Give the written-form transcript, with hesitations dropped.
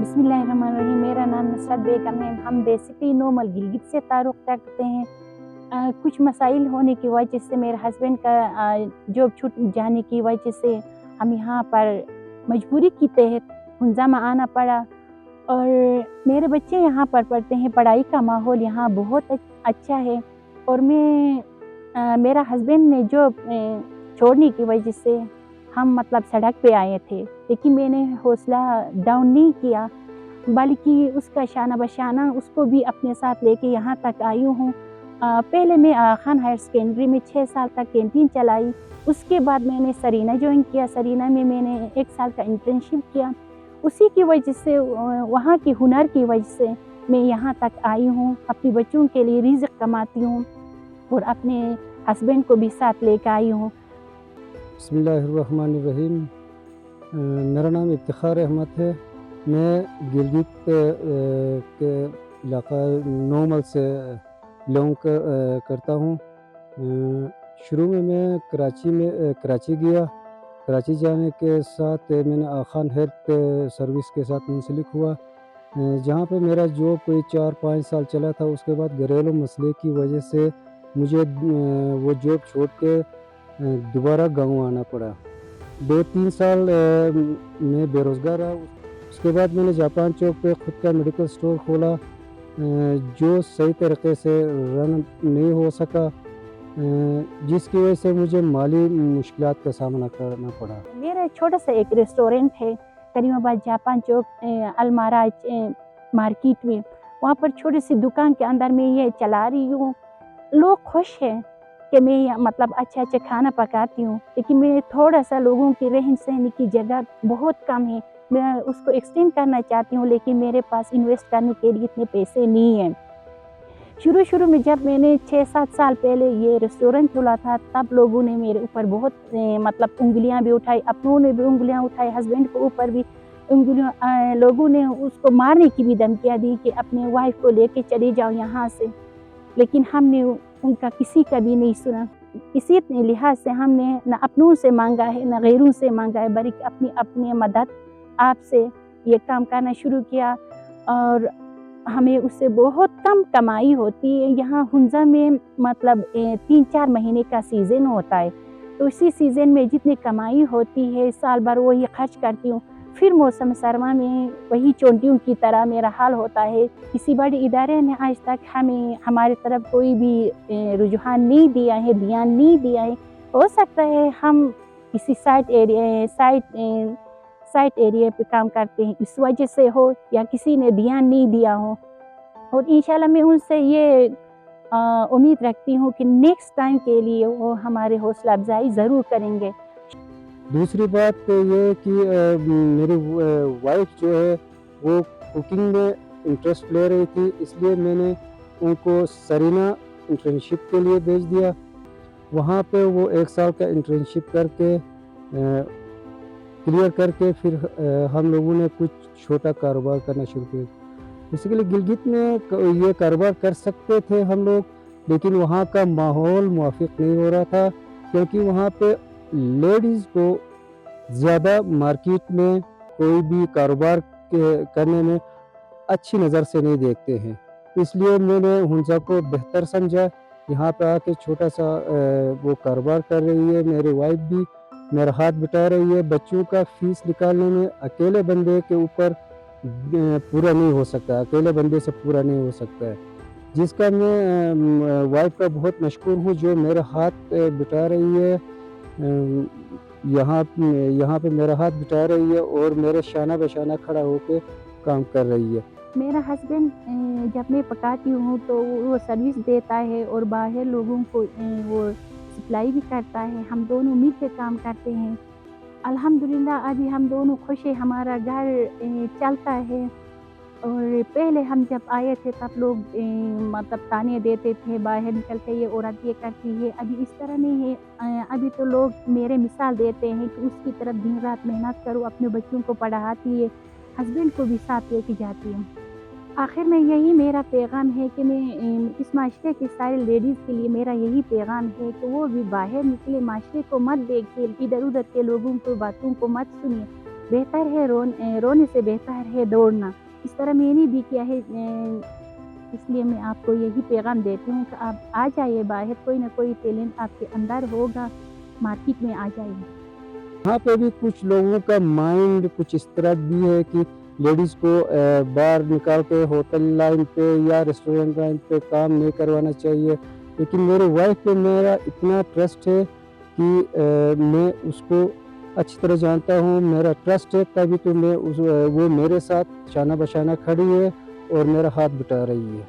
बिस्मिल्लाहिर्रहमानिर्रहीम। मेरा नाम नुसरत बेगम है। हम बेसिकली नॉर्मल गिलगित से ताल्लुक़ रखते हैं। कुछ मसाइल होने की वजह से मेरे हस्बैंड का जॉब छूट जाने की वजह से हम यहाँ पर मजबूरी की तहत हुंज़ा में आना पड़ा और मेरे बच्चे यहाँ पर पढ़ते हैं। पढ़ाई का माहौल यहाँ बहुत अच्छा है और मेरा हस्बैंड ने जॉब छोड़ने की वजह से हम मतलब सड़क पे आए थे, लेकिन मैंने हौसला डाउन नहीं किया, बल्कि उसका शाना बशाना उसको भी अपने साथ लेके यहाँ तक आई हूँ। पहले मैं खान हायर सेकेंडरी में 6 साल तक कैंटीन चलाई। उसके बाद मैंने सरीना ज्वाइन किया। सरीना में मैंने 1 साल का इंटर्नशिप किया। उसी की वजह से वहाँ की हुनर की वजह से मैं यहाँ तक आई हूँ। अपने बच्चों के लिए रिज़्क़ कमाती हूँ और अपने हस्बैंड को भी साथ लेकर आई हूँ। बिस्मिल्लाहिर्रहमानिर्रहीम। मेरा नाम इफ्तिखार अहमद है। मैं गिलगित के इलाका नोमल से बिलोंग करता हूँ। शुरू में मैं कराची गया। कराची जाने के साथ मैंने खान हेल्थ सर्विस के साथ मुंसलिक हुआ, जहाँ पे मेरा जॉब कोई 4-5 साल चला था। उसके बाद घरेलू मसले की वजह से मुझे वो जॉब छोड़ के दोबारा गाँव आना पड़ा। 2-3 साल मैं बेरोज़गार रहा। उसके बाद मैंने जापान चौक पे ख़ुद का मेडिकल स्टोर खोला, जो सही तरीके से रन नहीं हो सका, जिसकी वजह से मुझे माली मुश्किलात का सामना करना पड़ा। मेरा छोटा सा एक रेस्टोरेंट है करीमाबाद जापान चौक अलमाराज मार्केट में। वहाँ पर छोटी सी दुकान के अंदर मैं ये चला रही हूँ। लोग खुश हैं कि मैं मतलब अच्छा खाना पकाती हूँ, लेकिन मैं थोड़ा सा लोगों की रहन सहन की जगह बहुत कम है। मैं उसको एक्सटेंड करना चाहती हूँ, लेकिन मेरे पास इन्वेस्ट करने के लिए इतने पैसे नहीं हैं। शुरू में जब मैंने 6-7 साल पहले ये रेस्टोरेंट खोला था, तब लोगों ने मेरे ऊपर बहुत मतलब उंगलियां भी उठाई, अपनों ने भी उंगलियां उठाई, हस्बैंड के ऊपर भी उंगलियां, लोगों ने उसको मारने की भी धमकियाँ दी कि अपने वाइफ को लेके चले जाओ यहाँ से, लेकिन हमने उनका किसी का भी नहीं सुना। इसी लिहाज से हमने न अपनों से मांगा है न गैरों से मांगा है, बल्कि अपनी मदद आपसे ये काम करना शुरू किया और हमें उससे बहुत कम कमाई होती है। यहाँ हुंज़ा में मतलब 3-4 महीने का सीज़न होता है, तो इसी सीज़न में जितनी कमाई होती है साल भर वही खर्च करती हूँ। फिर मौसम सरमा में वही चोंटियों की तरह मेरा हाल होता है। किसी बड़े इदारे ने आज तक हमारी तरफ कोई भी रुझान नहीं दिया है, ध्यान नहीं दिया है। हो सकता है हम किसी साइट एरिया पे काम करते हैं, इस वजह से हो, या किसी ने ध्यान नहीं दिया हो। और इंशाल्लाह मैं उनसे ये उम्मीद रखती हूँ कि नेक्स्ट टाइम के लिए वो हमारे हौसला अफजाई ज़रूर करेंगे। दूसरी बात तो ये कि मेरी वाइफ जो है वो कुकिंग में इंटरेस्ट ले रही थी, इसलिए मैंने उनको सरीना इंटर्नशिप के लिए भेज दिया। वहाँ पे वो 1 साल का इंटर्नशिप करके क्लियर करके फिर हम लोगों ने कुछ छोटा कारोबार करना शुरू किया। बेसिकली गिलगित में ये कारोबार कर सकते थे हम लोग, लेकिन वहाँ का माहौल मुवाफिक नहीं हो रहा था, क्योंकि वहाँ पे लेडीज़ को ज़्यादा मार्केट में कोई भी कारोबार करने में अच्छी नज़र से नहीं देखते हैं। इसलिए मैंने हुंज़ा को बेहतर समझा। यहाँ पे आके छोटा सा वो कारोबार कर रही है। मेरी वाइफ भी मेरा हाथ बटा रही है। बच्चों का फ़ीस निकालने में अकेले बंदे के ऊपर पूरा नहीं हो सकता, अकेले बंदे से पूरा नहीं हो सकता है, जिसका मैं वाइफ का बहुत मशकूर हूँ, जो मेरा हाथ बटा रही है। यहाँ पे मेरा हाथ बिठा रही है और मेरे शाना बशाना खड़ा होकर काम कर रही है। मेरा हस्बैंड जब मैं पकाती हूँ तो वो सर्विस देता है और बाहर लोगों को वो सप्लाई भी करता है। हम दोनों मिल के काम करते हैं। अल्हम्दुलिल्लाह अभी हम दोनों खुश हैं, हमारा घर चलता है। और पहले हम जब आए थे तब लोग मतलब ताने देते थे, बाहर निकल के ये औरत ये करती है। अभी इस तरह नहीं है। अभी तो लोग मेरे मिसाल देते हैं कि उसकी तरफ दिन रात मेहनत करो, अपने बच्चों को पढ़ाती है, हस्बैंड को भी साथ लेके जाती हूँ। आखिर में यही मेरा पैगाम है कि मैं इस माशरे की सारी लेडीज़ के लिए मेरा यही पैगाम है कि वो भी बाहर निकले, माशरे को मत देखिए, इधर उधर के लोगों को बातों को मत सुनिए, بہتر ہے رونے سے بہتر ہے دوڑنا. اس طرح میں نے بھی کیا ہے. اس لیے میں آپ کو یہی پیغام دیتی ہوں کہ آپ آ جائیے باہر, کوئی نہ کوئی ٹیلنٹ آپ کے اندر ہوگا, مارکیٹ میں آ جائیے. یہاں پہ بھی کچھ لوگوں کا مائنڈ کچھ اس طرح بھی ہے کہ لیڈیز کو باہر نکال کے ہوٹل لائن پہ یا ریسٹورینٹ لائن پہ کام نہیں کروانا چاہیے, لیکن میرے وائف پہ میرا اتنا ٹرسٹ ہے کہ میں اس کو اچھی طرح جانتا ہوں, میرا ٹرسٹ ہے, تبھی تو میں وہ میرے ساتھ شانہ بشانہ کھڑی ہے اور میرا ہاتھ بٹا رہی ہے.